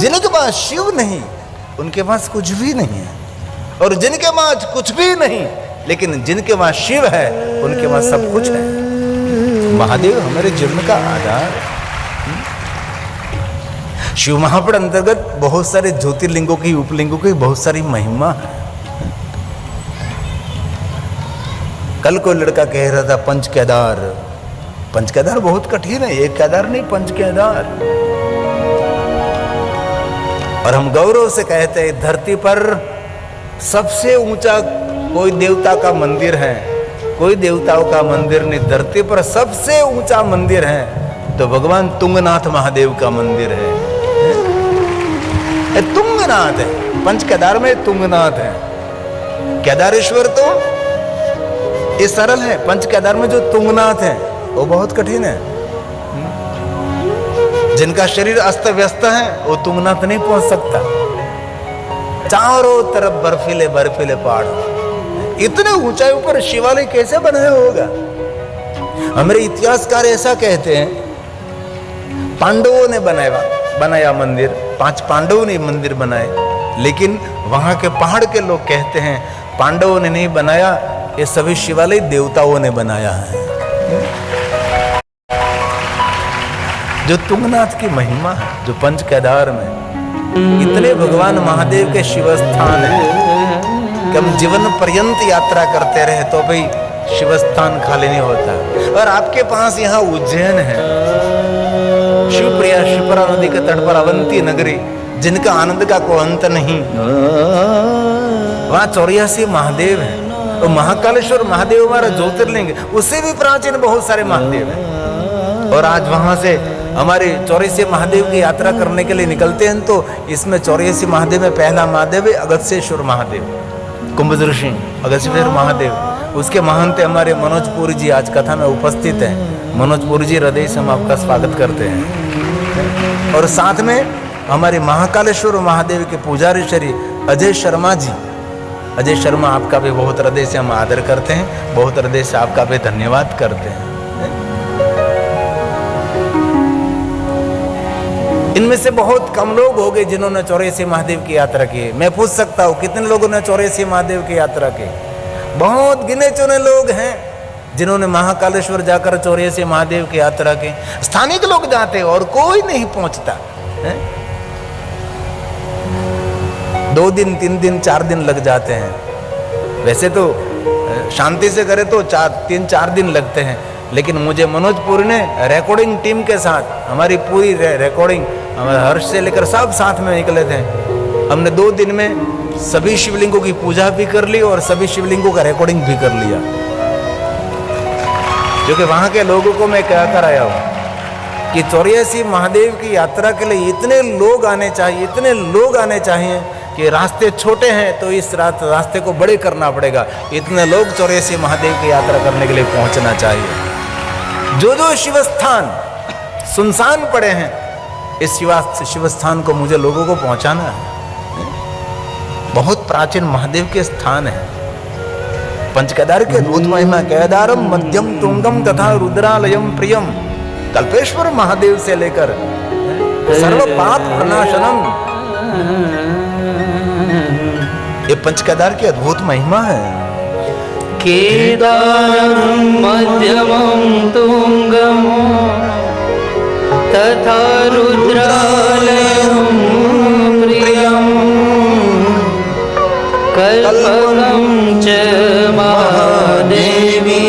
जिनके पास शिव नहीं उनके पास कुछ भी नहीं है, और जिनके पास कुछ भी नहीं लेकिन जिनके पास शिव है उनके पास सब कुछ है। महादेव हमारे जीवन का आधार है। शिव महापुराण अंतर्गत बहुत सारे ज्योतिर्लिंगों की, उपलिंगों की बहुत सारी महिमा है। कल कोई लड़का कह रहा था पंच केदार। पंच केदार बहुत कठिन है, एक केदार नहीं, पंच केदार। और हम गौरव से कहते हैं धरती पर सबसे ऊंचा कोई देवता का मंदिर है, कोई देवताओं का मंदिर नहीं, धरती पर सबसे ऊंचा मंदिर है तो भगवान तुंगनाथ महादेव का मंदिर है। तुंगनाथ है, पंच केदार में तुंगनाथ है। केदारेश्वर तो ये सरल है, पंच केदार में जो तुंगनाथ है वो बहुत कठिन है। जिनका शरीर अस्त व्यस्त है वो तुंगनाथ नहीं पहुंच सकता। चारों तरफ बर्फीले बर्फीले पहाड़, इतने ऊंचाई पर शिवालय कैसे बनाया होगा? हमारे इतिहासकार ऐसा कहते हैं पांडवों ने बनाया मंदिर, 5 पांडवों ने मंदिर बनाए, लेकिन वहां के पहाड़ के लोग कहते हैं पांडवों ने नहीं बनाया, ये सभी शिवालय देवताओं ने बनाया है। जो तुंगनाथ की महिमा है, जो पंच केदार में इतने भगवान महादेव के शिव स्थान है कि हम जीवन पर्यंत यात्रा करते रहे तो भाई शिव स्थान खाली नहीं होता। और आपके पास यहाँ उज्जैन है, शिवप्रिया शिप्रा नदी के तट पर अवंती नगरी, जिनका आनंद का कोई अंत नहीं। वहां 84 महादेव है, तो महाकालेश्वर महादेव हमारा ज्योतिर्लिंग, उससे भी प्राचीन बहुत सारे महादेव हैं। और आज वहां से हमारे 84 महादेव की यात्रा करने के लिए निकलते हैं तो इसमें 84 महादेव में पहला महादेव है अगस्त्येश्वर महादेव, कुंभदृषि अगस्त्येश्वर महादेव। उसके महंत हमारे मनोज पुरी जी आज कथा में उपस्थित हैं। मनोज पुरी जी, हृदय से हम आपका स्वागत करते हैं। और साथ में हमारे महाकालेश्वर महादेव के पुजारी श्री अजय शर्मा जी, अजय शर्मा, आपका भी बहुत हृदय से हम आदर करते हैं, बहुत हृदय से आपका भी धन्यवाद करते हैं। इनमें से बहुत कम लोग हो गए जिन्होंने 84 महादेव की यात्रा की। मैं पूछ सकता हूँ कितने लोगों ने 84 महादेव की यात्रा की? बहुत गिने चुने लोग हैं जिन्होंने महाकालेश्वर जाकर 84 महादेव की यात्रा की। स्थानिक लोग जाते और कोई नहीं पहुंचता है? 2 दिन 3 दिन 4 दिन लग जाते हैं। वैसे तो शांति से करे तो 3-4 दिन लगते हैं, लेकिन मुझे मनोज पुरी ने रिकॉर्डिंग टीम के साथ, हमारी पूरी रिकॉर्डिंग, हमारे हर्ष से लेकर सब साथ में निकले थे। हमने 2 दिन में सभी शिवलिंगों की पूजा भी कर ली और सभी शिवलिंगों का रिकॉर्डिंग भी कर लिया। क्योंकि वहां के लोगों को मैं कह कर आया हूं कि 84 महादेव की यात्रा के लिए इतने लोग आने चाहिए, इतने लोग आने चाहिए कि रास्ते छोटे हैं तो इस रास्ते को बड़े करना पड़ेगा। इतने लोग 84 महादेव की यात्रा करने के लिए पहुंचना चाहिए। जो जो शिव स्थान सुनसान पड़े हैं, इस शिव स्थान को मुझे लोगों को पहुंचाना है। बहुत प्राचीन महादेव के स्थान है। पंचकेदार के अद्भुत महिमा, केदारम मध्यम तुंगम तथा रुद्रालयम प्रियम, कल्पेश्वर महादेव से लेकर सर्व पाप प्रणाशनम, ये पंचकेदार की अद्भुत महिमा है। केदारम मध्यमं तुंगम तथा रुद्रालयं प्रियं, कल्पकं च महादेवी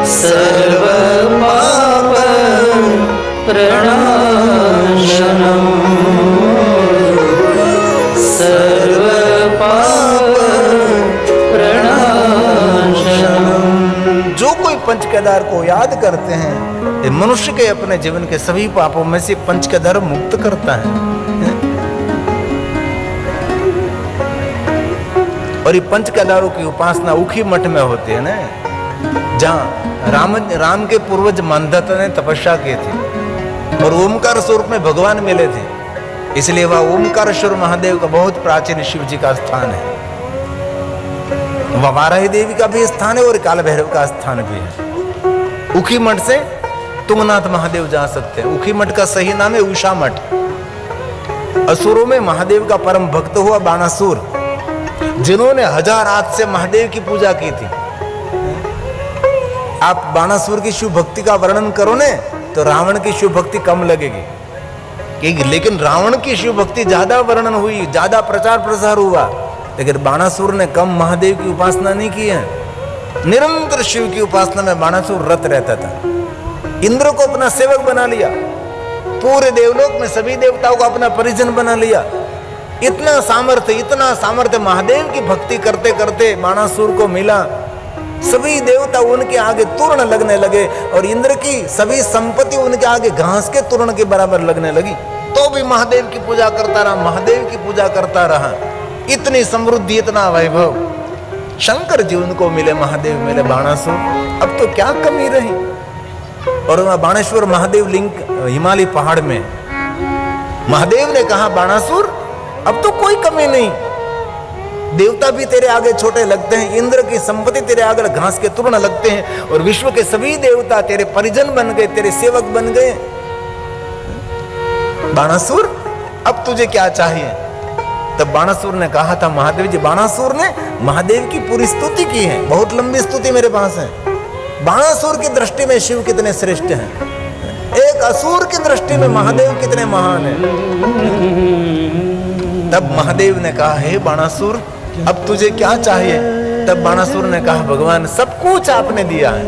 सर्वपाप प्रणाशनम्, जो कोई पंचकेदार को याद करते हैं, ये मनुष्य के अपने जीवन के सभी पापों में से पंचकेदार मुक्त करता है। और ये पंचकेदारों की उपासना उखी मठ में होती है ना, जहाँ राम के पूर्वज मंदता ने तपस्या की थी और ओमकार स्वरूप में भगवान मिले थे, इसलिए वह ओमकारेश्वर महादेव का बहुत प्राचीन शिव जी का स्थान है। वह वाराही देवी का भी स्थान है और काल भैरव का स्थान भी है। उखी मठ से तुंगनाथ महादेव जा सकते हैं। उखी मठ का सही नाम है उषा मठ। असुरों में महादेव का परम भक्त हुआ बाणासुर, जिन्होंने 1000 हाथ से महादेव की पूजा की थी। आप बाणासुर की शिव भक्ति का वर्णन करो ने तो रावण की शिव भक्ति कम लगेगी, लेकिन रावण की शिव भक्ति ज्यादा वर्णन हुई, ज्यादा प्रचार प्रसार हुआ। लेकिन बाणासुर ने कम महादेव की उपासना नहीं की है। निरंतर शिव की उपासना में बाणासुर रत रहता था। इंद्र को अपना सेवक बना लिया, पूरे देवलोक में सभी देवताओं को अपना परिजन बना लिया। इतना सामर्थ्य महादेव की भक्ति करते करते बाणासुर को मिला। सभी देवता उनके आगे तूर्ण लगने लगे और इंद्र की सभी संपत्ति उनके आगे घास के तूर्ण के बराबर लगने लगी। तो भी महादेव की पूजा करता रहा, महादेव की पूजा करता रहा। इतनी समृद्धि, इतना वैभव। शंकर जी उनको मिले, महादेव मिले, बाणासुर। अब तो क्या कमी रही। और वहां बाणेश्वर महादेव लिंग हिमालय पहाड़ में महादेव ने कहा, बाणासुर अब तो कोई कमी नहीं, देवता भी तेरे आगे छोटे लगते हैं, इंद्र की संपत्ति तेरे आगे घास के तूर्ण लगते हैं, और विश्व के सभी देवता तेरे परिजन बन गए, तेरे सेवक बन गए। बाणासुर अब तुझे क्या चाहिए? तब बाणासुर ने कहा था, महादेव जी, बाणासुर ने महादेव की पूरी स्तुति की है, बहुत लंबी स्तुति मेरे पास है। बाणासुर की दृष्टि में शिव कितने श्रेष्ठ हैं, एक असुर की दृष्टि में महादेव कितने महान हैं। तब महादेव ने कहा, हे बाणासुर अब तुझे क्या चाहिए? तब बाणासुर ने कहा, भगवान सब कुछ आपने दिया है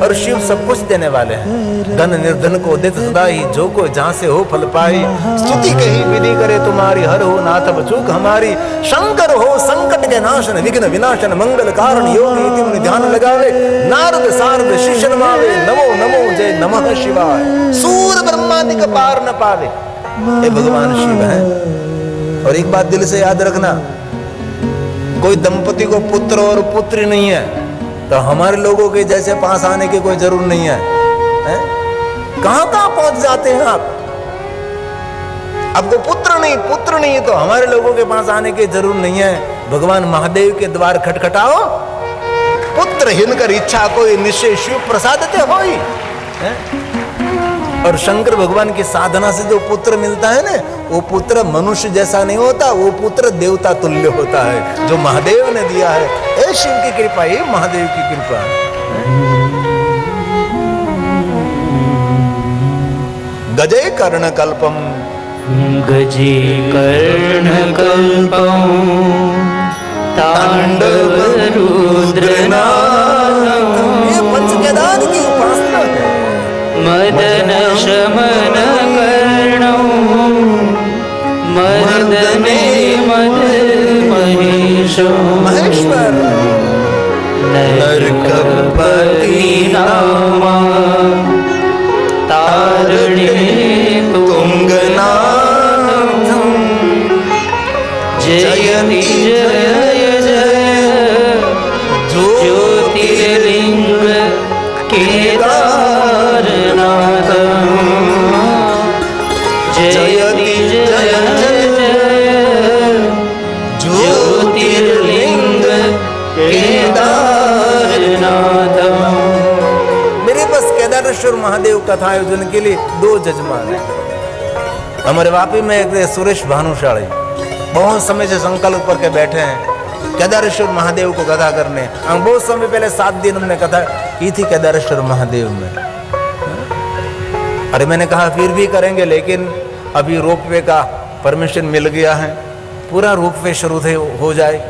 और शिव सब कुछ देने वाले हैं। धन निर्धन को देत सदा ही, जो को जहां से हो फल पाई। स्तुति कही विधि करे तुम्हारी, हर हो नाथ बचूक हमारी। शंकर हो संकट के नाशन, विघ्न विनाशन, मंगल कारण, योग नीति में ध्यान लगावे। नारद सारद शिष्य नमावे, नमो नमो जय नमः शिवाय। सूर ब्रह्मादि का पार न पावे, ये भगवान शिव है। और एक बात दिल से याद रखना, कोई दंपति को पुत्र और पुत्री नहीं है तो हमारे लोगों के जैसे पास आने की कोई जरूर नहीं है, है? कहां कहां पहुंच जाते हैं आप। आपको पुत्र नहीं तो हमारे लोगों के पास आने की जरूर नहीं है। भगवान महादेव के द्वार खटखटाओ, पुत्रहीन कर इच्छा कोई, निश्चय शिव प्रसादते होई। और शंकर भगवान की साधना से जो पुत्र मिलता है ना, वो पुत्र मनुष्य जैसा नहीं होता, वो पुत्र देवता तुल्य होता है, जो महादेव ने दिया है। ये शिव की कृपा, ये महादेव की कृपा। गजे कर्ण कल्पम, गजे कर्ण कल्पम, तांडव रुद्रनादम। ये पंचकेदार की उपासना है। मदन शमन कर्णं, मर्दने मद महेशं, महेश्वर नरकपति नामा, तारणे तुंगनाथं। जयति जय जय ज्योतिर्लिंग केदारनाथ। जयति जय जय ज्योतिर्लिंग केदारनाथ। मेरे पास केदारेश्वर महादेव कथा आयोजन के लिए 2 जजमान है। हमारे वापी में एक सुरेश भानुशाली बहुत समय से संकल्प करके बैठे हैं केदारेश्वर महादेव को कथा करने। हम बहुत समय पहले 7 दिन हमने कथा की थी केदारेश्वर महादेव में। अरे मैंने कहा फिर भी करेंगे, लेकिन अभी रोपवे का परमिशन मिल गया है, पूरा रोपवे शुरू हो जाए।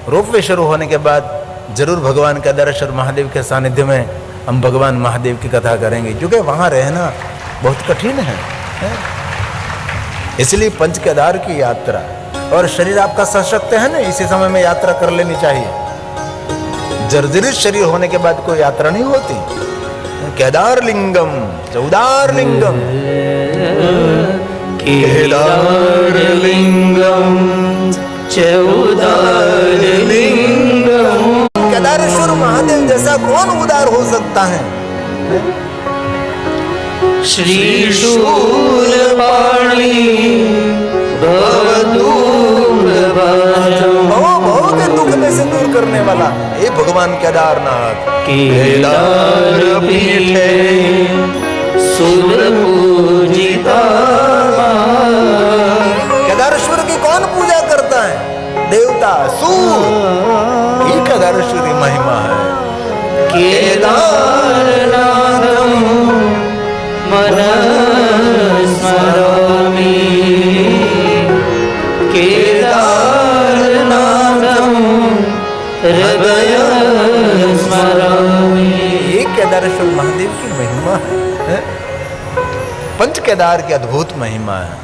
रोपवे शुरू होने के बाद जरूर भगवान केदारेश्वर महादेव के सानिध्य में हम भगवान महादेव की कथा करेंगे, क्योंकि वहाँ रहना बहुत कठिन है। इसलिए पंच केदार की यात्रा, और शरीर आपका सशक्त है ना, इसी समय में यात्रा कर लेनी चाहिए। जर्जरित शरीर होने के बाद कोई यात्रा नहीं होती। केदार लिंगम चौदार लिंगम, केदार लिंगम चौदार लिंगम। केदारेश्वर महादेव जैसा कौन उदार हो सकता है? श्री शूलपाणी भवदूर भाजम। भव के दुख में से दूर करने वाला ये भगवान केदारनाथ। केदार पीठे सुर पूजिता सूर, ये केदारेश्वर की महिमा है। केदारनाथं मनः स्मरामि, केदारनाथं हृदय स्मरामि। ये केदारेश्वर महादेव की महिमा है। पंच केदार की अद्भुत महिमा है।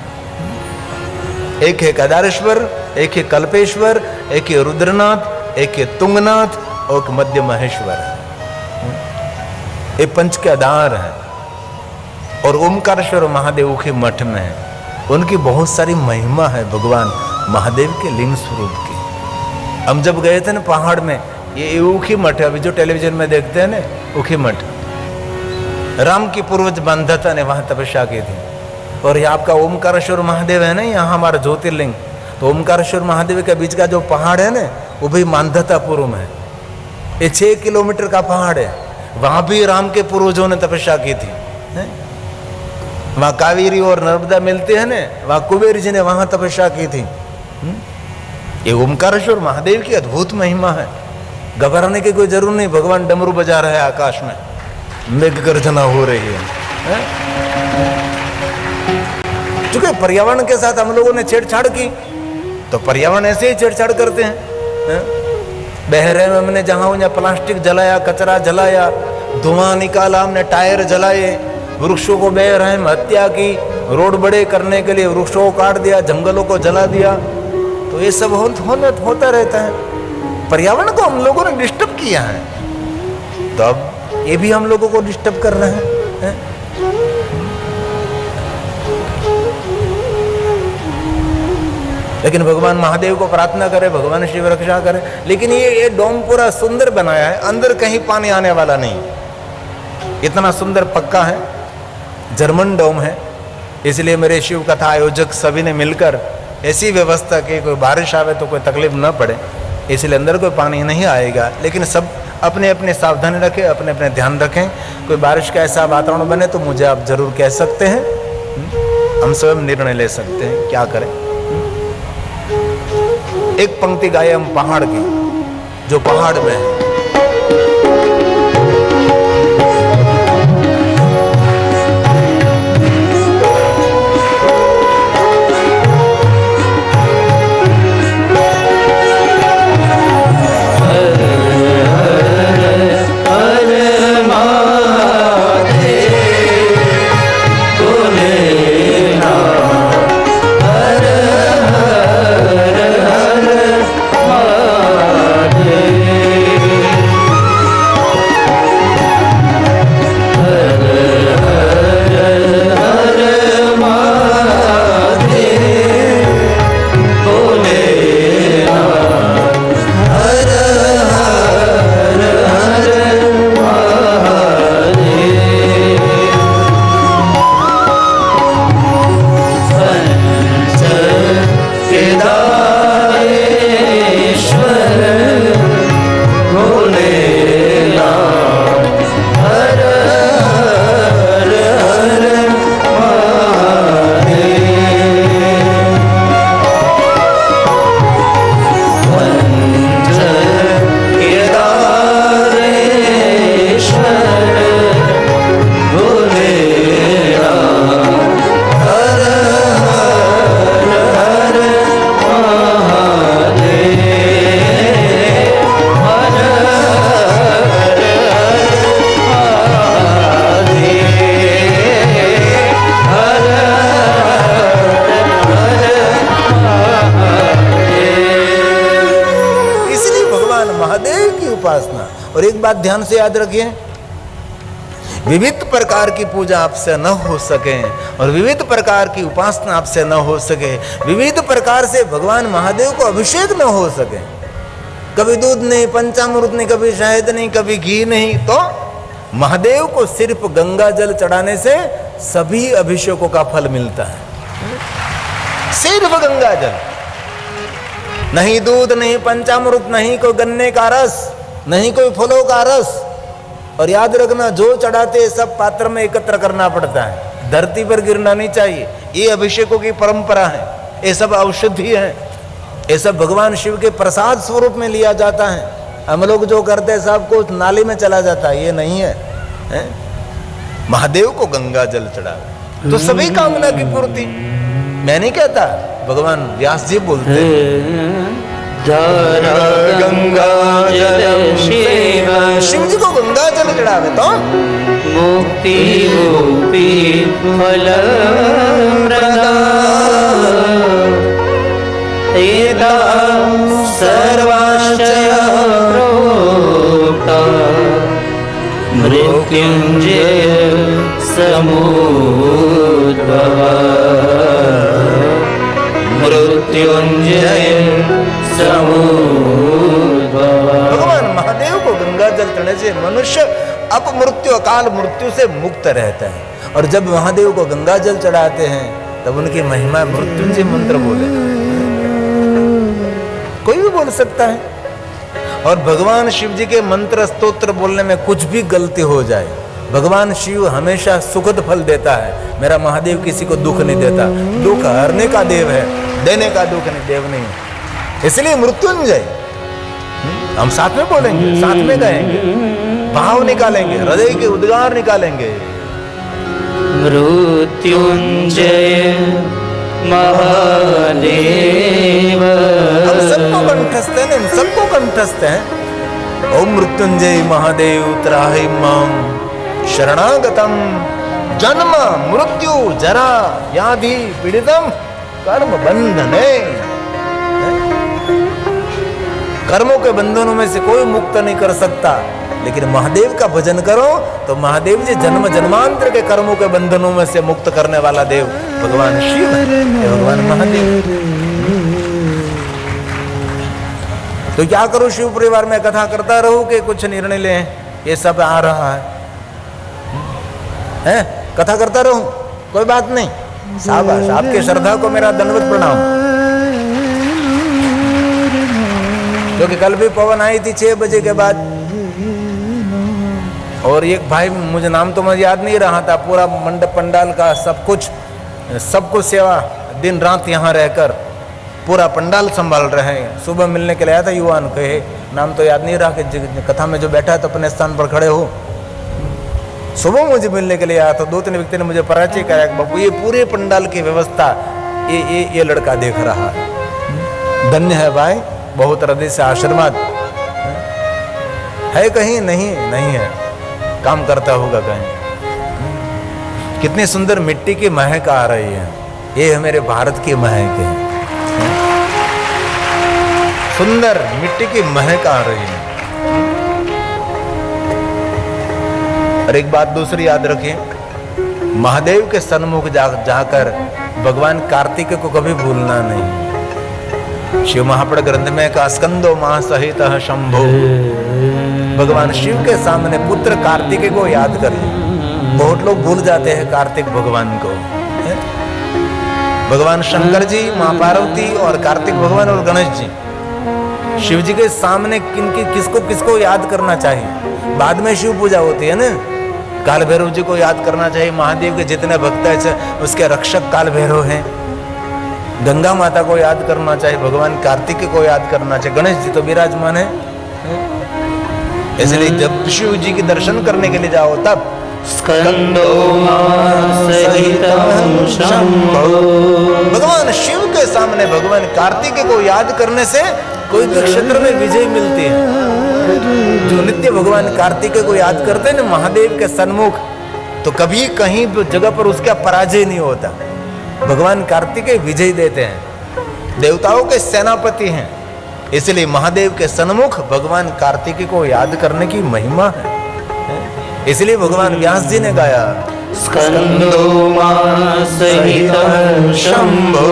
एक है केदारेश्वर, एक है कल्पेश्वर, एक है रुद्रनाथ, एक है तुंगनाथ और एक मध्य महेश्वर है। ये पंच केदार है। और ओमकारेश्वर महादेव के मठ में है। उनकी बहुत सारी महिमा है भगवान महादेव के लिंग स्वरूप की। हम जब गए थे ना पहाड़ में, ये ऊखी मठ है, अभी जो टेलीविजन में देखते हैं ना, ऊखी मठ, राम की पूर्वज बांधता ने वहां तपस्या की थी। और ये आपका ओमकारेश्वर महादेव है ना, यहाँ हमारा ज्योतिर्लिंग, तो ओमकारेश्वर महादेव के बीच का जो पहाड़ है ना, वो भी मांधातापुर में है। ये 6 किलोमीटर का पहाड़ है। वहां भी राम के पूर्वजों ने तपस्या की थी। वहां कावेरी और नर्मदा मिलते हैं ना, वहां कुबेर जी ने वहां तपस्या की थी। ये ओमकारेश्वर महादेव की अद्भुत महिमा है। घबराने की कोई जरूर नहीं। भगवान डमरू बजा रहे हैं आकाश में, मेघ गर्जना हो रही है। चूंकि पर्यावरण के साथ हम लोगों ने छेड़छाड़ की, तो पर्यावरण ऐसे ही छेड़छाड़ करते हैं। बहरे में हमने जहां प्लास्टिक जलाया, कचरा जलाया, धुआं निकाला, हमने टायर जलाए, वृक्षों को बेरहम हत्या की, रोड बड़े करने के लिए वृक्षों को काट दिया, जंगलों को जला दिया, तो ये सब होता रहता है। पर्यावरण को हम लोगों ने डिस्टर्ब किया है, तो अब ये भी हम लोगों को डिस्टर्ब कर रहे हैं। लेकिन भगवान महादेव को प्रार्थना करें, भगवान शिव रक्षा करें। लेकिन ये डोम पूरा सुंदर बनाया है, अंदर कहीं पानी आने वाला नहीं, इतना सुंदर पक्का है, जर्मन डोम है। इसलिए मेरे शिव कथा आयोजक सभी ने मिलकर ऐसी व्यवस्था की, कोई बारिश आवे तो कोई तकलीफ न पड़े, इसलिए अंदर कोई पानी नहीं आएगा। लेकिन सब अपने अपने सावधानी रखें, अपने अपने ध्यान रखें। कोई बारिश का ऐसा वातावरण बने तो मुझे आप जरूर कह सकते हैं, हम स्वयं निर्णय ले सकते हैं क्या करें। एक पंक्ति गाए हम पहाड़ की, जो पहाड़ में है। और एक बात ध्यान से याद रखिए, विविध प्रकार की पूजा आपसे न हो सके और विविध प्रकार की उपासना आपसे न हो सके, विविध प्रकार से भगवान महादेव को अभिषेक न हो सके, कभी दूध नहीं, पंचामृत नहीं, कभी शहद नहीं, कभी घी नहीं, तो महादेव को सिर्फ गंगा जल चढ़ाने से सभी अभिषेकों का फल मिलता है। सिर्फ गंगा जल, नहीं दूध, नहीं पंचामृत, नहीं कोई गन्ने का रस, नहीं कोई फलों का रस। और याद रखना, जो चढ़ाते सब पात्र में एकत्र करना पड़ता है, धरती पर गिरना नहीं चाहिए। ये अभिषेकों की परंपरा है, ये सब औषधि है। ये सब भगवान शिव के प्रसाद स्वरूप में लिया जाता है। हम लोग जो करते हैं सब कुछ नाली में चला जाता है, ये नहीं है, हैं? महादेव को गंगा जल चढ़ावे तो सभी कामना की पूर्ति। मैं नहीं कहता, भगवान व्यास जी बोलते गंगा जल शिव शिव जी को गंगा जल चढ़ावे तो मुक्ति रूपी फल सर्वाश्चय प्रोक्ता मृत्युंजय समुद्भव मृत्युंजय समुद्भव। भगवान महादेव को गंगा जल चढ़ने से मनुष्य अपमृत्यु अकाल मृत्यु से मुक्त रहता है। और जब महादेव को गंगा जल चढ़ाते हैं तब उनकी महिमा मृत्युंजय मंत्र बोले, कोई भी बोल सकता है। और भगवान शिव जी के मंत्र स्तोत्र बोलने में कुछ भी गलती हो जाए, भगवान शिव हमेशा सुखद फल देता है। मेरा महादेव किसी को दुख नहीं देता, दुख हरने का देव है, देने का दुख नहीं, देव नहीं। इसलिए मृत्युंजय हम साथ में बोलेंगे, साथ में गाएंगे, भाव निकालेंगे, हृदय के उद्गार निकालेंगे। मृत्युंजय महादेव हम सबको कंठस्थ हैं, हम सबको कंठस्थ हैं। ओम मृत्युंजय महादेव त्राहि मां शरणागतम जन्म मृत्यु जरा व्याधि पीड़ितम कर्म बंधने। कर्मों के बंधनों में से कोई मुक्त नहीं कर सकता, लेकिन महादेव का भजन करो तो महादेव जी जन्म जन्मांतर के कर्मों के बंधनों में से मुक्त करने वाला देव भगवान शिव है, भगवान महादेव। तो क्या करूं, शिव परिवार में कथा करता रहूं कि कुछ निर्णय लें? ये सब आ रहा है, कथा करता रहूं, कोई बात नहीं। शाबाश, आपके श्रद्धा को मेरा दंडवत प्रणाम। क्योंकि कल भी पवन आई थी 6 बजे के बाद, और एक भाई, मुझे नाम तो मुझे याद नहीं रहा था, पूरा मंडप पंडाल का सब कुछ सेवा दिन रात यहाँ रहकर पूरा पंडाल संभाल रहे हैं। सुबह मिलने के लिए आया था, युवान कहे, नाम तो याद नहीं रहा कि कथा में जो बैठा है तो अपने स्थान पर खड़े हो। सुबह मुझे मिलने के लिए आया तो 2-3 व्यक्ति ने मुझे परिचय कराया, बाबू ये पूरे पंडाल की व्यवस्था ये लड़का देख रहा है। धन्य है भाई, बहुत हृदय से आशीर्वाद है। कहीं नहीं है, काम करता होगा कहीं। कितनी सुंदर मिट्टी की महक आ रही है, ये है मेरे भारत की महक है, सुंदर मिट्टी की महक आ रही है। और एक बात दूसरी याद रखें, महादेव के सन्मुख जाकर भगवान कार्तिक को कभी भूलना नहीं। शिव महापुराण ग्रंथ में का स्कंदो माह सहित शंभो, भगवान शिव के सामने पुत्र कार्तिक को याद करिए। बहुत लोग भूल जाते हैं कार्तिक भगवान को। भगवान शंकर जी, मां पार्वती और कार्तिक भगवान और गणेश जी, शिव जी के सामने किसको याद करना चाहिए? बाद में शिव पूजा होती है ना, काल भैरव जी को याद करना चाहिए। महादेव के जितने भक्त हैं उसके रक्षक काल भैरव हैं। गंगा माता को याद करना चाहिए, भगवान कार्तिक को याद करना चाहिए, गणेश जी तो विराजमान है। इसलिए जब शिव जी के दर्शन करने के लिए जाओ तब स्कंदो भगवान शिव के सामने भगवान कार्तिक को याद करने से कोई भी क्षेत्र में विजय मिलती है। जो नित्य भगवान कार्तिक को याद करते हैं ना महादेव के सन्मुख, तो कभी कहीं जगह पर उसका पराजय नहीं होता। भगवान कार्तिक विजय देते हैं, देवताओं के सेनापति हैं। इसलिए महादेव के सन्मुख भगवान कार्तिक को याद करने की महिमा है। इसलिए भगवान व्यास जी ने गाया, स्कंदो सहितं शंभो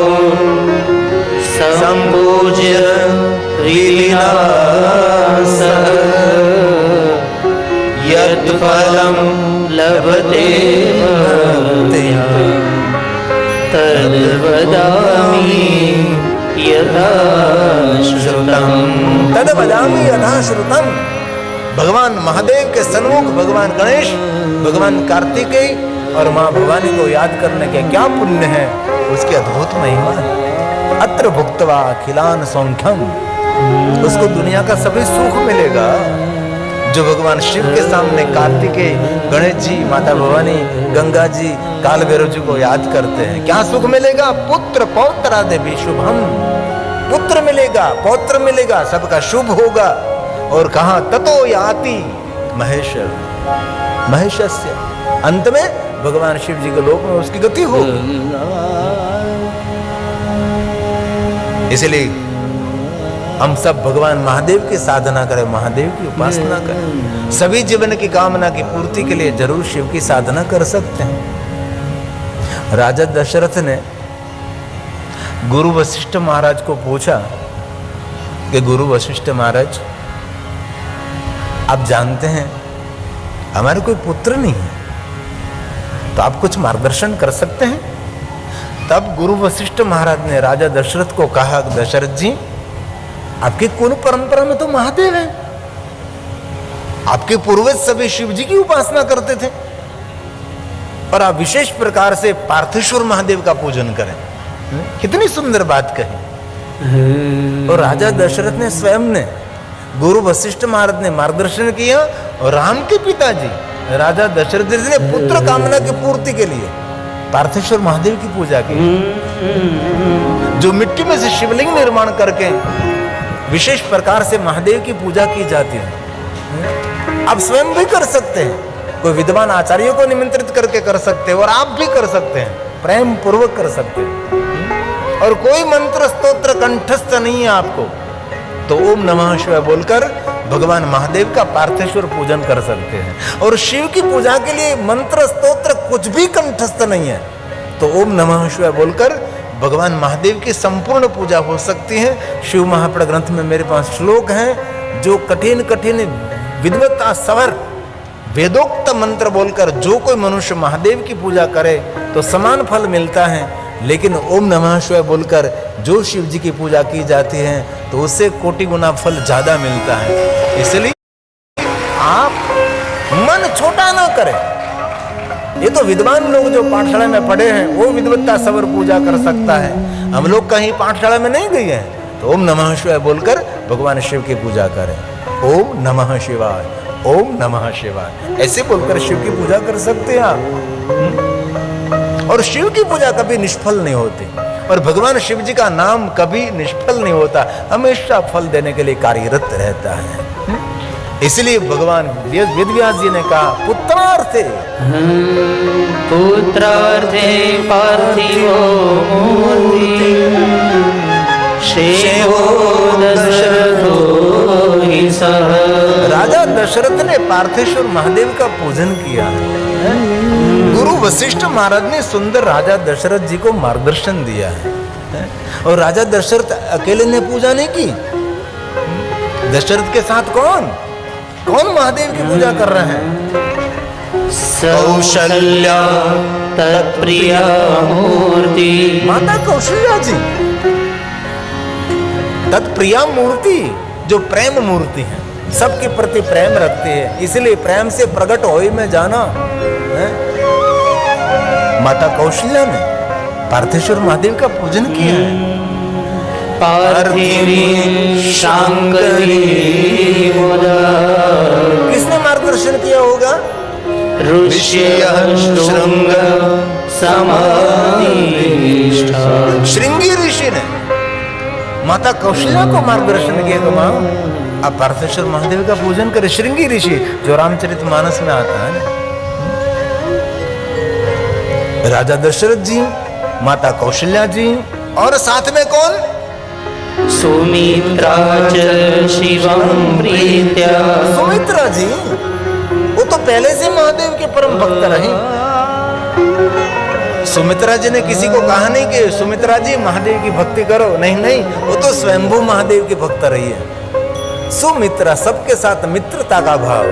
संपूज्य लीलास यत् फलं लभते भक्त्या तद् वदामि यथा श्रुतम्। भगवान महादेव के सन्मुख भगवान गणेश, भगवान कार्तिकेय और माँ भवानी को याद करने के क्या पुण्य है, उसकी अद्भुत महिमा है। अत्र भुक्त्वा अखिलान सौख्यम, उसको दुनिया का सभी सुख मिलेगा। जो भगवान शिव के सामने कार्तिकेय, गणेश जी, माता भवानी, गंगा जी, काल भैरव जी को याद करते हैं, क्या सुख मिलेगा? पुत्र पौत्रादि भी शुभम, पुत्र मिलेगा, पौत्र मिलेगा, सबका शुभ होगा। और कहा ततो याति महेश्वर, महेशस्य, अंत में भगवान शिव जी के लोक में उसकी गति होगी। इसलिए हम सब भगवान महादेव की साधना करें, महादेव की उपासना करें। सभी जीवन की कामना की पूर्ति के लिए जरूर शिव की साधना कर सकते हैं। राजा दशरथ ने गुरु वशिष्ठ महाराज को पूछा कि गुरु वशिष्ठ महाराज, आप जानते हैं हमारे कोई पुत्र नहीं है, तो आप कुछ मार्गदर्शन कर सकते हैं? तब गुरु वशिष्ठ महाराज ने राजा दशरथ को कहा, दशरथ जी, आपकी कुल परंपरा में तो महादेव है, आपके पूर्वज सभी शिव जी की उपासना करते थे, और आप विशेष प्रकार से पार्थेश्वर महादेव का पूजन करें। कितनी सुंदर बात कही। और राजा दशरथ ने स्वयं ने, गुरु वशिष्ठ महाराज ने मार्गदर्शन किया, और राम के पिताजी राजा दशरथ जी ने पुत्र कामना की पूर्ति के लिए पार्थेश्वर महादेव की पूजा की। जो मिट्टी में से शिवलिंग निर्माण करके विशेष प्रकार से महादेव की पूजा की जाती है। आप स्वयं भी कर सकते हैं, कोई विद्वान आचार्यों को निमंत्रित करके कर सकते हैं, और आप भी कर सकते हैं, प्रेम पूर्वक कर सकते हैं। और कोई मंत्र स्तोत्र कंठस्थ नहीं है आपको, तो ओम नमः शिवाय बोलकर भगवान महादेव का पार्थेश्वर पूजन कर सकते हैं। और शिव की पूजा के लिए मंत्र स्तोत्र कुछ भी कंठस्थ नहीं है, तो ओम नमः शिवाय बोलकर भगवान महादेव की संपूर्ण पूजा हो सकती है। शिव महापुराण ग्रंथ में मेरे पास श्लोक हैं, जो कठिन कठिन विद्वता सवर वेदोक्त मंत्र बोलकर जो कोई मनुष्य महादेव की पूजा करे तो समान फल मिलता है, लेकिन ओम नमः शिवाय बोलकर जो शिव जी की पूजा की जाती है तो उससे कोटि गुना फल ज्यादा मिलता है। इसलिए आप मन छोटा ना करें। ये तो विद्वान लोग जो पाठशाला में पढ़े हैं वो विद्वत्ता सवर पूजा कर सकता है, हम लोग कहीं पाठशाला में नहीं गए हैं, तो ओम नमः शिवाय बोलकर भगवान शिव की पूजा करें। ओम नमः शिवाय, ओम नमः शिवाय, ऐसे बोलकर शिव की पूजा कर सकते हैं आप। और शिव की पूजा कभी निष्फल नहीं होती, और भगवान शिव जी का नाम कभी निष्फल नहीं होता, हमेशा फल देने के लिए कार्यरत रहता है। इसलिए भगवान वेद व्यास जी ने कहा, पुत्रार्थे पुत्रार्थे पार्थिवो मूर्ति श्रेयो दशरथो हि सः। राजा दशरथ ने पार्थेश्वर महादेव का पूजन किया। गुरु वशिष्ठ महाराज ने सुंदर राजा दशरथ जी को मार्गदर्शन दिया है। और राजा दशरथ अकेले ने पूजा नहीं की, दशरथ के साथ कौन कौन महादेव की पूजा कर रहे हैं? कौशल्या तत्प्रिया मूर्ति, माता कौशल्या जी तत्प्रिया मूर्ति, जो प्रेम मूर्ति है, सबके प्रति प्रेम रखती है, इसलिए प्रेम से प्रकट होई में जाना है। माता कौशल्या ने पार्थेश्वर महादेव का पूजन किया है। पार्थिवी शांकरी मुदा, किसने मार्गदर्शन किया होगा? ऋष्यः शृंग समाधिष्ठा, श्रृंगी ऋषि ने माता कौशल्या को मार्गदर्शन किया। तो माँ आप पार्थेश्वर महादेव का पूजन करें। श्रृंगी ऋषि जो रामचरितमानस में आता है। राजा दशरथ जी, माता कौशल्या जी, और साथ में कौन? सुमित्रा च शिवं प्रीत्या, सुमित्रा जी, वो तो पहले से महादेव के परम भक्त रही। सुमित्रा जी ने किसी को कहा नहीं कि सुमित्रा जी महादेव की भक्ति करो, नहीं नहीं, वो तो स्वयंभू महादेव की भक्त रही है। सुमित्रा सबके साथ मित्रता का भाव,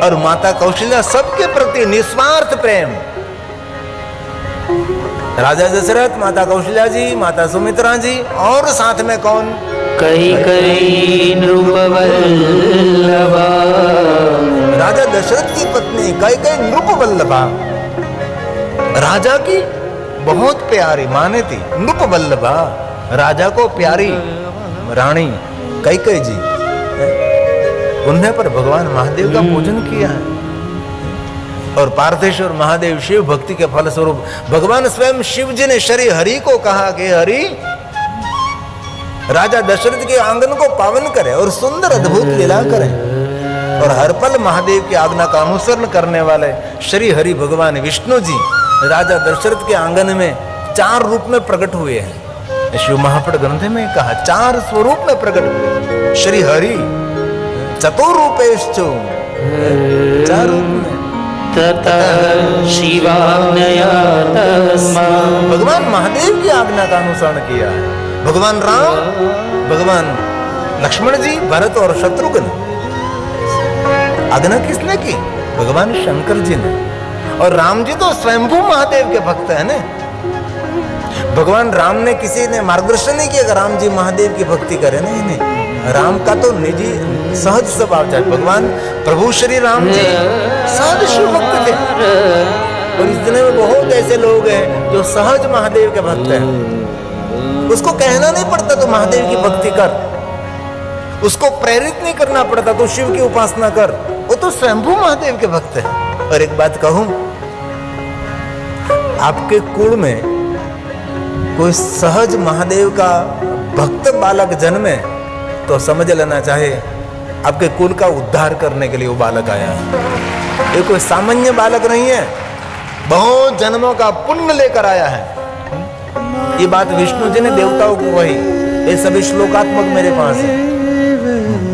और माता कौशल्या सबके प्रति निस्वार्थ प्रेम। राजा दशरथ, माता कौशल्या जी, माता सुमित्रा जी, और साथ में कौन? कैकेयी नृपवल्लभा, राजा दशरथ की पत्नी कैकेयी नृपवल्लभा, राजा की बहुत प्यारी माने थी, नृप वल्लभा, राजा को प्यारी रानी कैकेयी जी, उन्हें पर भगवान महादेव का पूजन किया है। और पार्थेश्वर महादेव शिव भक्ति के फल स्वरूप भगवान स्वयं शिव जी ने श्री हरि को कहा कि हरि राजा दशरथ के आंगन को पावन करे और सुंदर अद्भुत लीला करे। और हर पल महादेव की आज्ञा का अनुसरण करने वाले श्री हरि भगवान विष्णु जी राजा दशरथ के आंगन में 4 रूप में प्रकट हुए हैं। शिव महापुराण ग्रंथ में कहा 4 स्वरूप में प्रकट हुए श्री हरि चतुरूपेश्चु, 4 रूप में। ततः शिवाज्ञया तस्मात्, भगवान महादेव की आज्ञा का अनुसरण किया है। भगवान राम, भगवान लक्ष्मण जी, भरत और शत्रुघ्न, आज्ञा किसने की? भगवान शंकर जी ने। और राम जी तो स्वयंभू महादेव के भक्त है ना। भगवान राम ने किसी ने मार्गदर्शन नहीं किया कि राम जी महादेव की भक्ति करें, नहीं। राम का तो निजी सहज स्वभाव था। भगवान प्रभु श्री राम जी सहज शिव भक्त थे। और इस दुनिया में बहुत ऐसे लोग हैं जो सहज महादेव के भक्त हैं। उसको कहना नहीं पड़ता तो महादेव की भक्ति कर, उसको प्रेरित नहीं करना पड़ता तो शिव की उपासना कर, वो तो स्वयंभू महादेव के भक्त हैं। और एक बात कहूं, आपके कुल में कोई सहज महादेव का भक्त बालक जन्मे तो समझ लेना चाहे आपके कुल का उद्धार करने के लिए वो बालक आया है। ये कोई सामान्य बालक नहीं है, बहुत जन्मों का पुण्य लेकर आया है। ये बात विष्णु जी ने देवताओं को कही, ये सभी श्लोकात्मक मेरे पास है।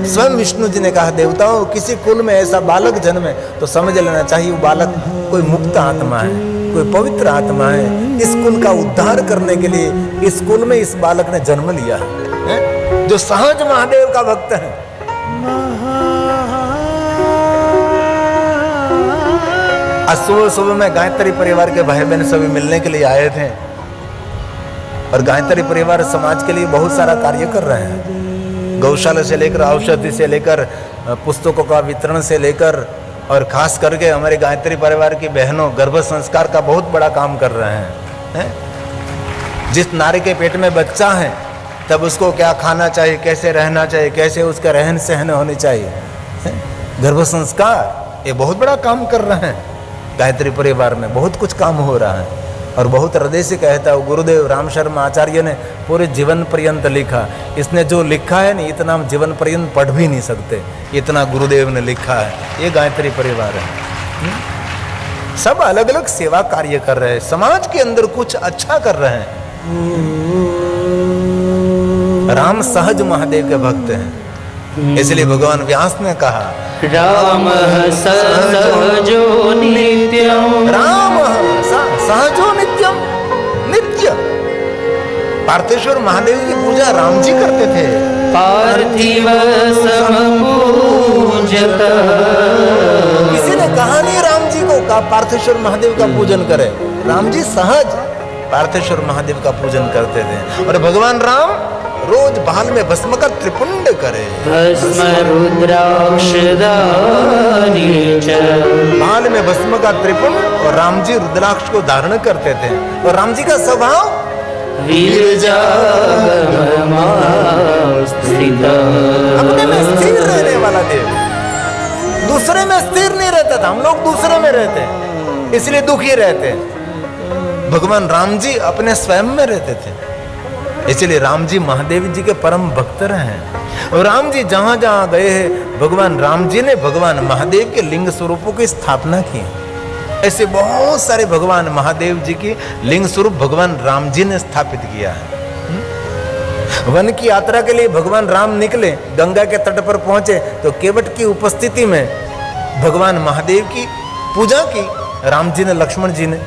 स्वयं विष्णु जी ने कहा देवताओं किसी कुल में ऐसा बालक जन्मे तो समझ लेना चाहिए वो बालक कोई मुक्त आत्मा है, कोई पवित्र आत्मा है। इस कुल का उद्धार करने के लिए इस कुल में इस बालक ने जन्म लिया है, जो सहज महादेव का भक्त है। आज सुबह सुबह में गायत्री परिवार के भाई बहन सभी मिलने के लिए आए थे। और गायत्री परिवार समाज के लिए बहुत सारा कार्य कर रहे हैं। गौशाला से लेकर औषधि से लेकर पुस्तकों का वितरण से लेकर और खास करके हमारे गायत्री परिवार की बहनों गर्भ संस्कार का बहुत बड़ा काम कर रहे हैं। जिस नारी के पेट में बच्चा है तब उसको क्या खाना चाहिए, कैसे रहना चाहिए, कैसे उसका रहन सहन होनी चाहिए, गर्भ संस्कार, ये बहुत बड़ा काम कर रहे हैं। गायत्री परिवार में बहुत कुछ काम हो रहा है। और बहुत हृदय से कहता हूँ, गुरुदेव राम शर्मा आचार्य ने पूरे जीवन पर्यंत लिखा। इसने जो लिखा है ना इतना हम जीवन पर्यंत पढ़ भी नहीं सकते, इतना गुरुदेव ने लिखा है। ये गायत्री परिवार है। सब अलग अलग सेवा कार्य कर रहे हैं, समाज के अंदर कुछ अच्छा कर रहे हैं। राम सहज महादेव के भक्त हैं, इसलिए भगवान व्यास ने कहा राम सहजो नित्यम, राम सहजो नित्यम, नित्य। पार्थेश्वर महादेव की पूजा राम जी करते थे। पार्थिव समपूजत, किसी ने कहा नहीं राम जी को का पार्थेश्वर महादेव का पूजन करे। राम जी सहज पार्थेश्वर महादेव का पूजन करते थे। और भगवान राम रोज बाल में भस्म का त्रिपुंड करे, भस्म रुद्राक्ष धारी च, बाल में भस्म का त्रिपुंड। और राम जी रुद्राक्ष को धारण करते थे। और राम जी का स्वभाव अपने में स्थिर रहने वाला देव, दूसरे में स्थिर नहीं रहता था। हम लोग दूसरे में रहते हैं इसलिए दुखी रहते हैं। भगवान राम जी अपने स्वयं में रहते थे, इसलिए राम जी महादेव जी के परम भक्त रहे। और राम जी जहां जहां गए हैं भगवान राम जी ने भगवान महादेव के लिंग स्वरूपों की स्थापना की। ऐसे बहुत सारे भगवान महादेव जी की लिंग स्वरूप भगवान राम जी ने स्थापित किया है। वन की यात्रा के लिए भगवान राम निकले, गंगा के तट पर पहुंचे तो केवट की उपस्थिति में भगवान महादेव की पूजा की राम जी ने, लक्ष्मण जी ने।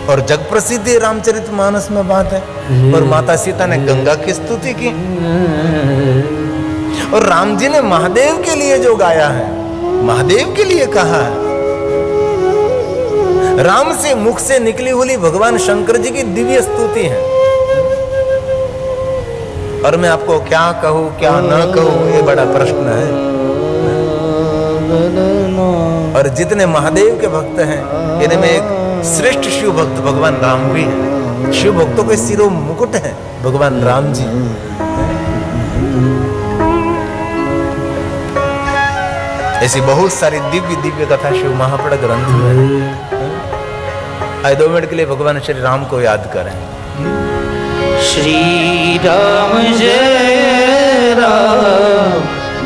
और जग प्रसिद्ध रामचरितमानस में बात है। और माता सीता ने गंगा की स्तुति की। और राम जी ने महादेव के लिए जो गाया है, महादेव के लिए कहा है। राम से मुख से निकली हुई भगवान शंकर जी की दिव्य स्तुति है। और मैं आपको क्या कहूं क्या न कहूं ये बड़ा प्रश्न है। और जितने महादेव के भक्त हैं इनमें एक श्रेष्ठ शिव भक्त भगवान राम भी हैं। शिव भक्तों के सिरों मुकुट हैं भगवान राम जी। ऐसी बहुत सारी दिव्य दिव्य कथा शिव महापड़ ग्रंथ में। आइए 2 मिनट के लिए भगवान श्री राम को याद करें। श्री राम जय राम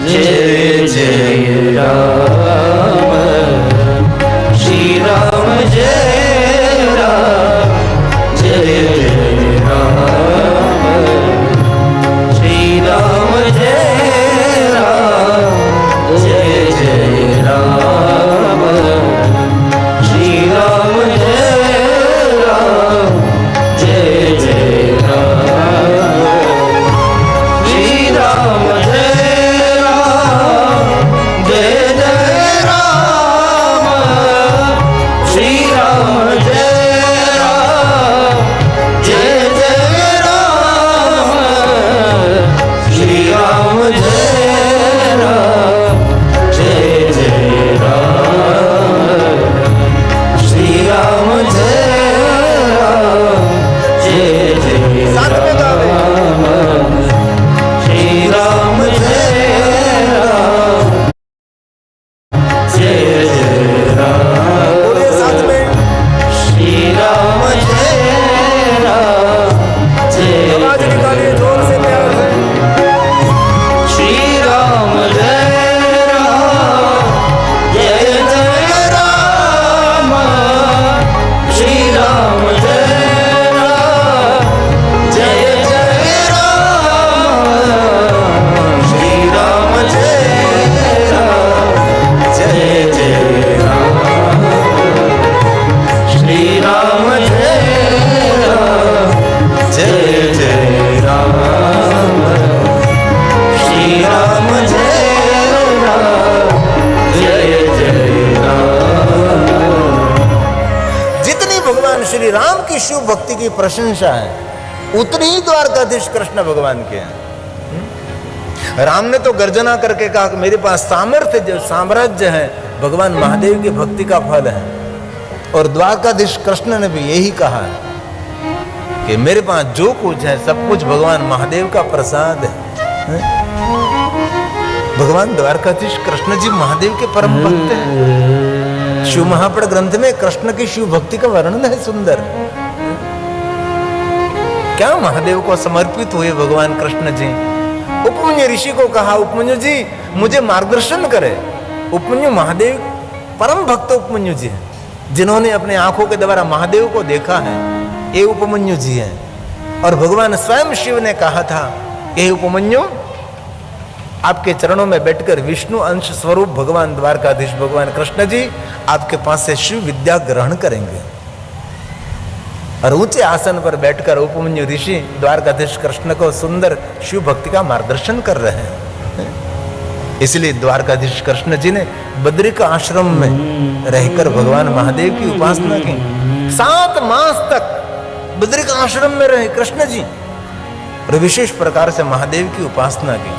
जय जय राम। श्री राम जय राम जय जय राम। श्री राम जय राम जय जय राम। श्री राम जय राम जय जय राम। श्री राम जय राम जय जय राम। श्री राम जय राम जय जय राम। श्री राम जय राम जय जय राम। श्री राम जय राम जय जय साथ में गावे। राम। श्री राम जय राम जय जय राम। बोलिए साथ में। श्री राम जय राम जय आवाज निकालिए जोर से प्यार से। श्री राम जय राम जय जय राम। श्री राम जय राम जय जय राम। श्री राम जय राम जय जय राम। श्री राम जय राम जय जय राम। श्री राम जय राम जय जय राम। जितनी भगवान श्री राम की शिव भक्ति की प्रशंसा है उतनी ही द्वारकाधीश कृष्ण भगवान के हैं। राम ने तो गर्जना करके कहा कि मेरे पास सामर्थ्य जो साम्राज्य है भगवान महादेव की भक्ति का फल है। और द्वारकाधीश कृष्ण ने भी यही कहा है कि मेरे पास जो कुछ है सब कुछ भगवान महादेव का प्रसाद है। भगवान द्वारकाधीश कृष्ण जी महादेव के परम भक्त हैं। शिव महापड़ ग्रंथ में कृष्ण की शिव भक्ति का वर्णन है सुंदर। क्या महादेव को समर्पित हुए भगवान कृष्ण जी। उपमन्यु ऋषि को कहा उपमन्यु जी मुझे मार्गदर्शन करे। उपमन्यु महादेव परम भक्त उपमन्यु जी हैं जिन्होंने अपने आंखों के द्वारा महादेव को देखा है। ये उपमन्यु जी हैं। और भगवान स्वयं शिव ने कहा था ये उपमन्यु आपके चरणों में बैठकर विष्णु अंश स्वरूप भगवान द्वारकाधीश भगवान कृष्ण जी आपके पास से शिव विद्या ग्रहण करेंगे। और ऊंचे आसन पर बैठकर उपमन्यु ऋषि द्वारकाधीश कृष्ण को सुंदर शिव भक्ति का मार्गदर्शन कर रहे हैं। इसलिए द्वारकाधीश कृष्ण जी ने बद्रिक आश्रम में रहकर भगवान महादेव की उपासना की। 7 मास तक बद्रिक आश्रम में रहे कृष्ण जी और विशेष प्रकार से महादेव की उपासना की।